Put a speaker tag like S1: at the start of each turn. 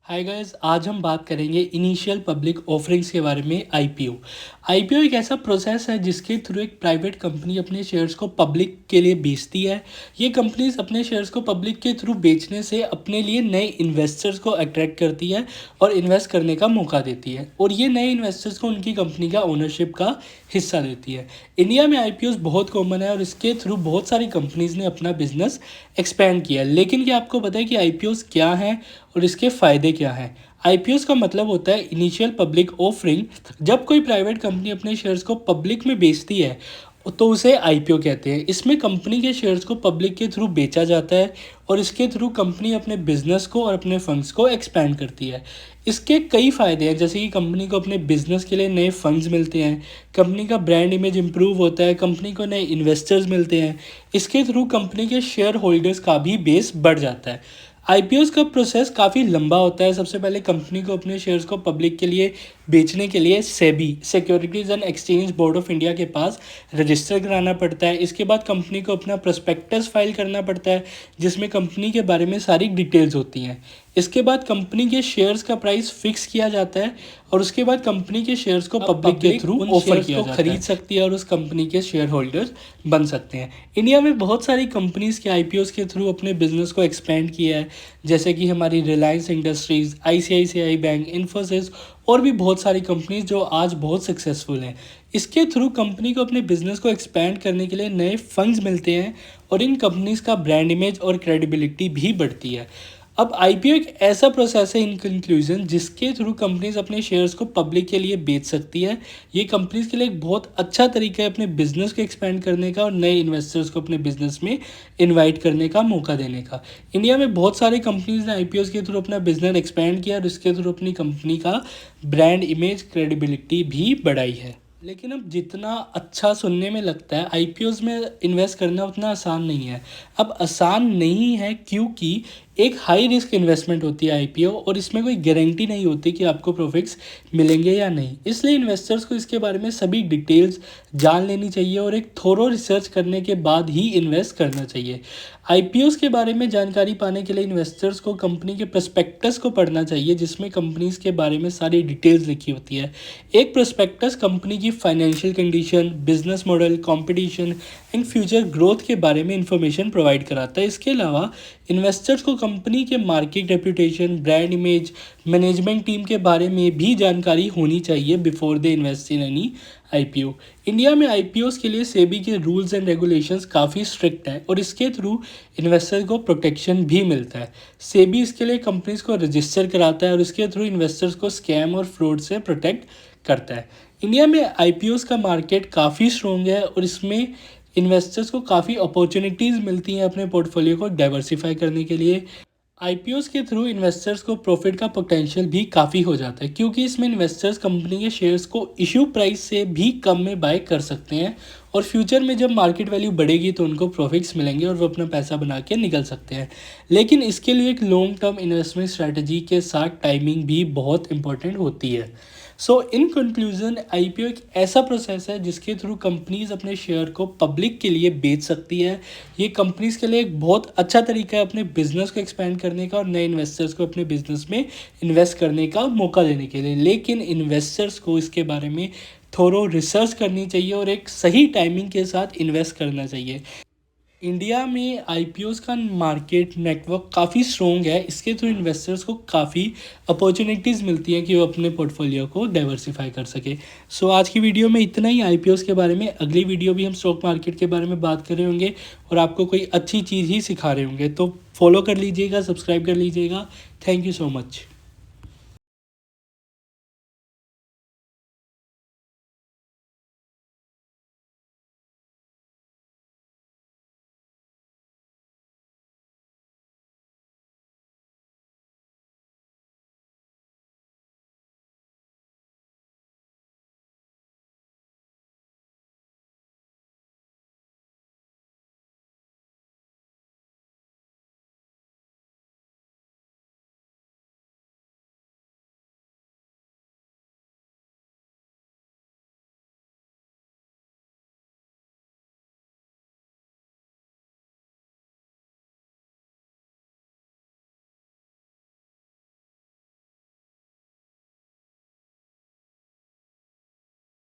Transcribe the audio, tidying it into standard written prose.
S1: Hi guys, आज हम बात करेंगे इनिशियल पब्लिक ऑफरिंग्स के बारे में। आईपीओ एक ऐसा प्रोसेस है जिसके थ्रू एक प्राइवेट कंपनी अपने शेयर्स को पब्लिक के लिए बेचती है। ये कंपनीज अपने शेयर्स को पब्लिक के थ्रू बेचने से अपने लिए नए इन्वेस्टर्स को अट्रैक्ट करती है और इन्वेस्ट करने का मौका देती है, और ये नए इन्वेस्टर्स को उनकी कंपनी का ओनरशिप का हिस्सा देती है। इंडिया में आईपीओ बहुत कॉमन है और इसके थ्रू बहुत सारी कंपनीज ने अपना बिजनेस एक्सपेंड किया है। लेकिन क्या आपको पता है कि आईपीओ क्या हैं और इसके फ़ायदे क्या हैं? आईपीओ का मतलब होता है इनिशियल पब्लिक ऑफरिंग। जब कोई प्राइवेट कंपनी अपने शेयर्स को पब्लिक में बेचती है तो उसे आईपीओ कहते हैं। इसमें कंपनी के शेयर्स को पब्लिक के थ्रू बेचा जाता है और इसके थ्रू कंपनी अपने बिजनेस को और अपने फंड्स को एक्सपेंड करती है। इसके कई फ़ायदे हैं, जैसे कि कंपनी को अपने बिजनेस के लिए नए फंड्स मिलते हैं, कंपनी का ब्रांड इमेज इंप्रूव होता है, कंपनी को नए इन्वेस्टर्स मिलते हैं। इसके थ्रू कंपनी के शेयर होल्डर्स का भी बेस बढ़ जाता है। आईपीओ का प्रोसेस काफ़ी लंबा होता है। सबसे पहले कंपनी को अपने शेयर्स को पब्लिक के लिए बेचने के लिए SEBI securities and exchange board of India के पास रजिस्टर कराना पड़ता है। इसके बाद कंपनी को अपना प्रोस्पेक्टस फाइल करना पड़ता है जिसमें कंपनी के बारे में सारी डिटेल्स होती हैं। इसके बाद कंपनी के शेयर्स का प्राइस फिक्स किया जाता है और उसके बाद कंपनी के शेयर्स को पब्लिक के थ्रू ऑफर किया जाता है, खरीद सकती है और उस कंपनी के शेयर होल्डर्स बन सकते हैं। इंडिया में बहुत सारी कंपनीज के आईपीओस के थ्रू अपने बिजनेस को एक्सपेंड किया है, जैसे कि हमारी Reliance industries, ICICI bank, Infosys और भी बहुत सारी कंपनीज जो आज बहुत सक्सेसफुल हैं। इसके थ्रू कंपनी को अपने बिजनेस को एक्सपेंड करने के लिए नए फंड्स मिलते हैं और इन कंपनीज का ब्रांड इमेज और क्रेडिबिलिटी भी बढ़ती है। अब आईपीओ एक ऐसा प्रोसेस है इन कंक्लूजन जिसके थ्रू कंपनीज अपने शेयर्स को पब्लिक के लिए बेच सकती है। ये कंपनीज के लिए एक बहुत अच्छा तरीका है अपने बिजनेस को एक्सपेंड करने का और नए इन्वेस्टर्स को अपने बिजनेस में इनवाइट करने का मौका देने का। इंडिया में बहुत सारी कंपनीज ने आईपीओ के थ्रू अपना बिजनेस एक्सपेंड किया और इसके थ्रू अपनी कंपनी का ब्रांड इमेज क्रेडिबिलिटी भी बढ़ाई है। लेकिन अब जितना अच्छा सुनने में लगता है, आईपीओज में इन्वेस्ट करना उतना आसान नहीं है। अब आसान नहीं है क्योंकि एक हाई रिस्क इन्वेस्टमेंट होती है आईपीओ, और इसमें कोई गारंटी नहीं होती कि आपको प्रॉफिट्स मिलेंगे या नहीं। इसलिए इन्वेस्टर्स को इसके बारे में सभी डिटेल्स जान लेनी चाहिए और एक थोरो रिसर्च करने के बाद ही इन्वेस्ट करना चाहिए। आईपीओज के बारे में जानकारी पाने के लिए इन्वेस्टर्स को कंपनी के प्रोस्पेक्टस को पढ़ना चाहिए, जिसमें कंपनीज के बारे में सारी डिटेल्स लिखी होती है। एक प्रोस्पेक्टस कंपनी की financial condition, business model, competition and future growth के बारे में इंफॉर्मेशन प्रोवाइड कराता है। इसके अलावा इन्वेस्टर्स को कंपनी के market reputation, brand image, management team के बारे में भी जानकारी होनी चाहिए before they invest in any IPO. India में आईपीओस के लिए सेबी के रूल्स एंड रेगुलेशंस काफ़ी स्ट्रिक्ट है और इसके थ्रू इन्वेस्टर को प्रोटेक्शन भी मिलता है। सेबी इसके लिए कंपनीज को रजिस्टर कराता है और इसके थ्रू इन्वेस्टर्स को स्कैम और फ्रॉड से प्रोटेक्ट करता है। इंडिया में आईपीओस का मार्केट काफ़ी स्ट्रॉन्ग है और इसमें इन्वेस्टर्स को काफ़ी अपॉर्चुनिटीज़ मिलती हैं अपने पोर्टफोलियो को डाइवर्सिफाई करने के लिए। आईपीओस के थ्रू इन्वेस्टर्स को प्रॉफिट का पोटेंशियल भी काफ़ी हो जाता है, क्योंकि इसमें इन्वेस्टर्स कंपनी के शेयर्स को इशू प्राइस से भी कम में बाय कर सकते हैं और फ्यूचर में जब मार्केट वैल्यू बढ़ेगी तो उनको प्रॉफिट्स मिलेंगे और वो अपना पैसा बना के निकल सकते हैं। लेकिन इसके लिए एक लॉन्ग टर्म इन्वेस्टमेंट स्ट्रैटेजी के साथ टाइमिंग भी बहुत इंपॉर्टेंट होती है। सो इन कंक्लूजन, आईपीओ एक ऐसा प्रोसेस है जिसके थ्रू कंपनीज अपने शेयर को पब्लिक के लिए बेच सकती है। ये कंपनीज के लिए एक बहुत अच्छा तरीका है अपने बिजनेस को एक्सपेंड करने का और नए इन्वेस्टर्स को अपने बिजनेस में इन्वेस्ट करने का मौका देने के लिए। लेकिन इन्वेस्टर्स को इसके बारे में थोरो रिसर्च करनी चाहिए और एक सही टाइमिंग के साथ इन्वेस्ट करना चाहिए। इंडिया में आईपीओस का मार्केट नेटवर्क काफ़ी स्ट्रॉन्ग है। इसके थ्रू इन्वेस्टर्स को काफ़ी अपॉर्चुनिटीज़ मिलती हैं कि वो अपने पोर्टफोलियो को डाइवर्सिफाई कर सके। सो आज की वीडियो में इतना ही आईपीओस के बारे में। अगली वीडियो भी हम स्टॉक मार्केट के बारे में बात कर रहे होंगे और आपको कोई अच्छी चीज़ ही सिखा रहे होंगे। तो फॉलो कर लीजिएगा, सब्सक्राइब कर लीजिएगा। Thank you so much.